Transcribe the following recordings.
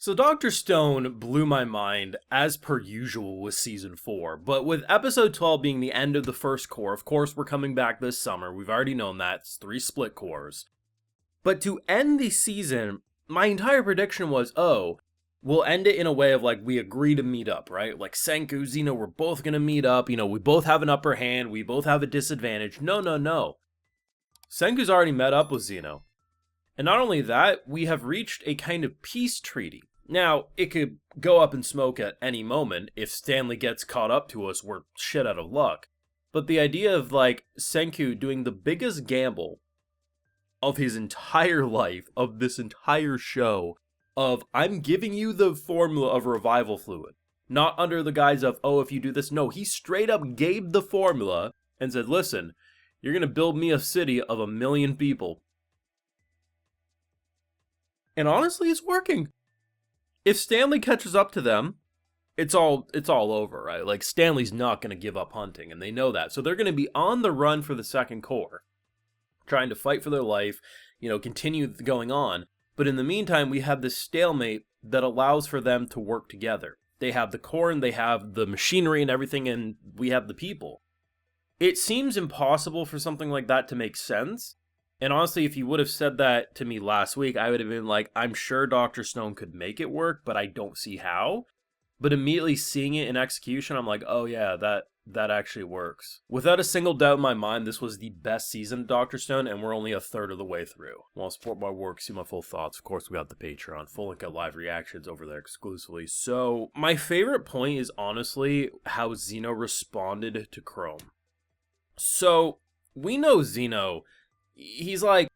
So Dr. Stone blew my mind as per usual with season 4, but with episode 12 being the end of the first cour, of course we're coming back this summer, we've already known that, it's 3 split cours. But to end the season, my entire prediction was, oh, we'll end it in a way of like, we agree to meet up, right? Like Senku, Zeno, we're both gonna meet up, we both have an upper hand, we both have a disadvantage. No, no, no. Senku's already met up with Zeno. And not only that, we have reached a kind of peace treaty. Now, it could go up in smoke at any moment. If Stanley gets caught up to us, we're shit out of luck. But the idea of, like, Senku doing the biggest gamble of his entire life, of this entire show, of, I'm giving you the formula of revival fluid. Not under the guise of, oh, if you do this. No, he straight up gave the formula and said, listen, you're going to build me a city of 1 million people. And honestly, it's working. If Stanley catches up to them, it's all over, right? Like, Stanley's not going to give up hunting, and they know that. So they're going to be on the run for the second cour, trying to fight for their life, continue going on. But in the meantime, we have this stalemate that allows for them to work together. They have the corn, they have the machinery and everything, and we have the people. It seems impossible for something like that to make sense. And honestly, if you would have said that to me last week, I would have been like, I'm sure Dr. Stone could make it work, but I don't see how. But immediately seeing it in execution, I'm like, oh yeah, that actually works. Without a single doubt in my mind, this was the best season of Dr. Stone, and we're only a third of the way through. Want to support my work, see my full thoughts, of course we got the Patreon, full link at live reactions over there exclusively. So, my favorite point is honestly how Zeno responded to Chrome. So, we know Zeno, he's like,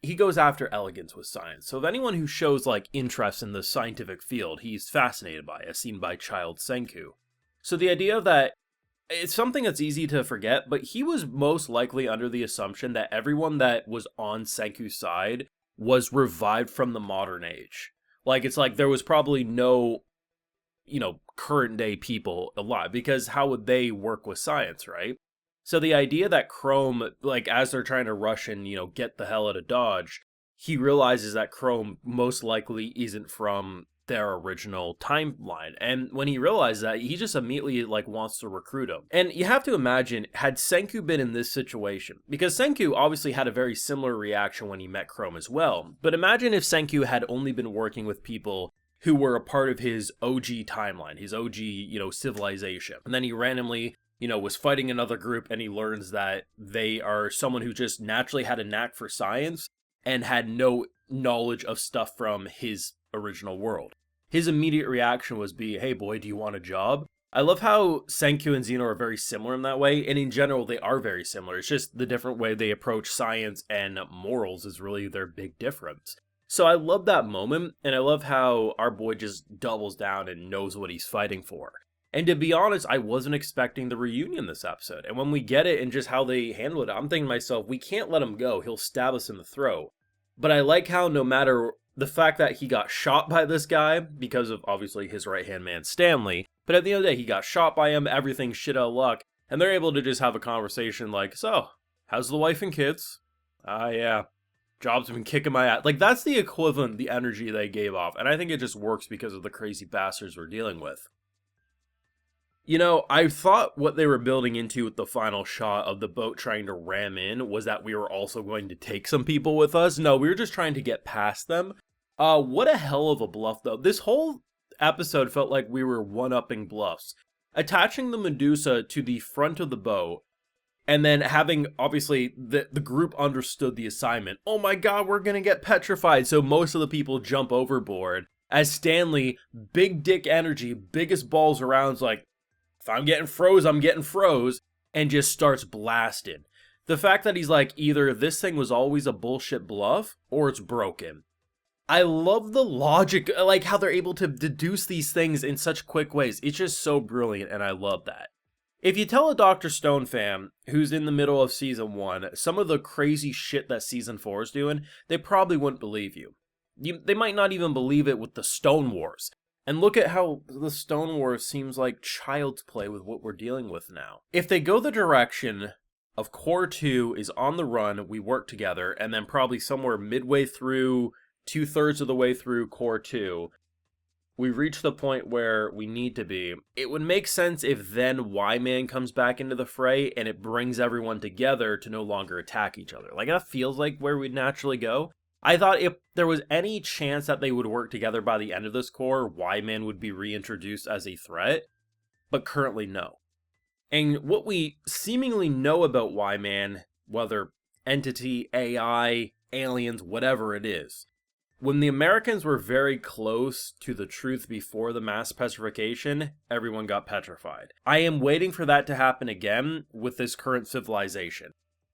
he goes after elegance with science. So if anyone who shows like interest in the scientific field, he's fascinated by, as seen by child Senku. So the idea of that, it's something that's easy to forget, but he was most likely under the assumption that everyone that was on Senku's side was revived from the modern age. Like, it's like there was probably no, current day people alive, because how would they work with science, right? So the idea that Chrome, like, as they're trying to rush and, get the hell out of Dodge, he realizes that Chrome most likely isn't from their original timeline. And when he realizes that, he just immediately, wants to recruit him. And you have to imagine, had Senku been in this situation, because Senku obviously had a very similar reaction when he met Chrome as well, but imagine if Senku had only been working with people who were a part of his OG timeline, his OG, civilization. And then he randomly was fighting another group, and he learns that they are someone who just naturally had a knack for science and had no knowledge of stuff from his original world. His immediate reaction was hey boy, do you want a job? I love how Senku and Zeno are very similar in that way, and in general they are very similar. It's just the different way they approach science and morals is really their big difference. So I love that moment, and I love how our boy just doubles down and knows what he's fighting for. And to be honest, I wasn't expecting the reunion this episode. And when we get it and just how they handle it, I'm thinking to myself, we can't let him go. He'll stab us in the throat. But I like how no matter the fact that he got shot by this guy, because of obviously his right-hand man, Stanley, but at the end of the day, he got shot by him, everything's shit out of luck, and they're able to just have a conversation like, so, how's the wife and kids? Yeah, job's been kicking my ass. Like, that's the equivalent, the energy they gave off, and I think it just works because of the crazy bastards we're dealing with. I thought what they were building into with the final shot of the boat trying to ram in was that we were also going to take some people with us. No, we were just trying to get past them. What a hell of a bluff, though. This whole episode felt like we were one-upping bluffs. Attaching the Medusa to the front of the boat, and then having, obviously, the group understood the assignment. Oh my god, we're gonna get petrified, so most of the people jump overboard. As Stanley, big dick energy, biggest balls around, is like, if I'm getting froze, I'm getting froze, and just starts blasting. The fact that he's like, either this thing was always a bullshit bluff, or it's broken. I love the logic, like how they're able to deduce these things in such quick ways. It's just so brilliant, and I love that. If you tell a Dr. Stone fan who's in the middle of Season 1 some of the crazy shit that Season 4 is doing, they probably wouldn't believe you. They might not even believe it with the Stone Wars. And look at how the Stone Wars seems like child's play with what we're dealing with now. If they go the direction of Cour 2 is on the run, we work together, and then probably somewhere midway through, 2/3 of the way through Cour 2, we've reached the point where we need to be. It would make sense if then Y-Man comes back into the fray and it brings everyone together to no longer attack each other. Like, that feels like where we'd naturally go. I thought if there was any chance that they would work together by the end of this cour, Y-Man would be reintroduced as a threat, but currently no. And what we seemingly know about Y-Man, whether entity, AI, aliens, whatever it is, when the Americans were very close to the truth before the mass petrification, everyone got petrified. I am waiting for that to happen again with this current civilization.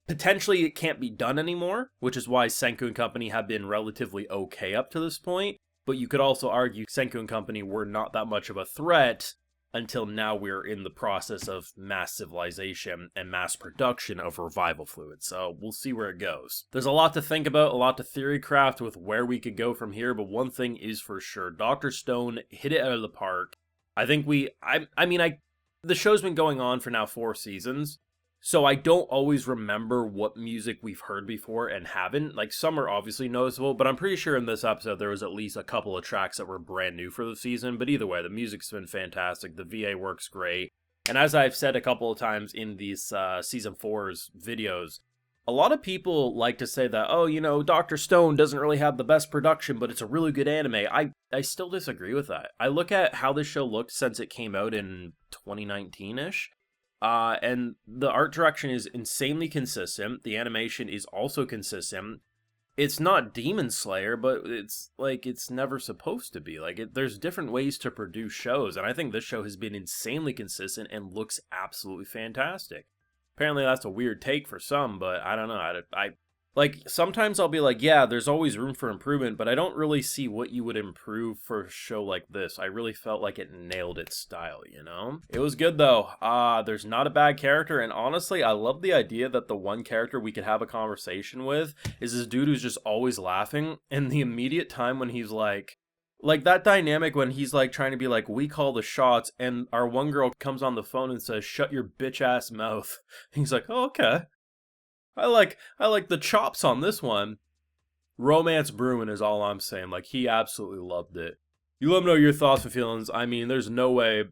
Potentially it can't be done anymore, which is why Senku and company have been relatively okay up to this point, but you could also argue Senku and company were not that much of a threat until now we're in the process of mass civilization and mass production of revival fluid, so we'll see where it goes. There's a lot to think about, a lot to theory craft with where we could go from here, but one thing is for sure, Dr. Stone hit it out of the park. I think the show's been going on for now 4 seasons, so I don't always remember what music we've heard before and haven't. Like, some are obviously noticeable, but I'm pretty sure in this episode there was at least a couple of tracks that were brand new for the season. But either way, the music's been fantastic. The VA works great. And as I've said a couple of times in these Season 4's videos, a lot of people like to say that, oh, you know, Dr. Stone doesn't really have the best production, but it's a really good anime. I still disagree with that. I look at how this show looked since it came out in 2019-ish. And the art direction is insanely consistent. The animation is also consistent. It's not Demon Slayer, but it's like it's never supposed to be. Like, there's different ways to produce shows, and I think this show has been insanely consistent and looks absolutely fantastic. Apparently that's a weird take for some, but I don't know. I like, sometimes I'll be like, yeah, there's always room for improvement, but I don't really see what you would improve for a show like this. I really felt like it nailed its style, you know? It was good, though. There's not a bad character, and honestly, I love the idea that the one character we could have a conversation with is this dude who's just always laughing, and the immediate time when he's like that dynamic when he's like trying to be like, we call the shots, and our one girl comes on the phone and says, shut your bitch-ass mouth. He's like, oh, okay. I like the chops on this one. Romance brewing is all I'm saying. Like, he absolutely loved it. You let me know your thoughts and feelings. I mean, there's no way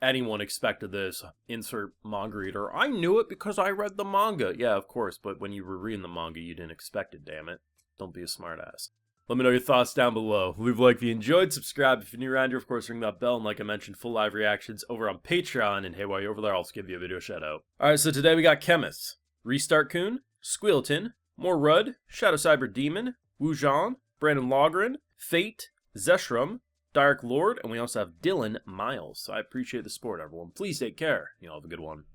anyone expected this. Insert manga reader. I knew it because I read the manga. Yeah, of course, but when you were reading the manga, you didn't expect it, damn it. Don't be a smartass. Let me know your thoughts down below. Leave a like if you enjoyed, subscribe if you're new around here, of course, ring that bell, and like I mentioned, full live reactions over on Patreon, and hey, while you're over there, I'll also give you a video shout out. Alright, so today we got Chemists. Restart Coon, Squealton, More Rudd, Shadow Cyber Demon, Wujan, Brandon Logren, Fate, Zeshram, Dark Lord, and we also have Dylan Miles. So I appreciate the support, everyone. Please take care. You all have a good one.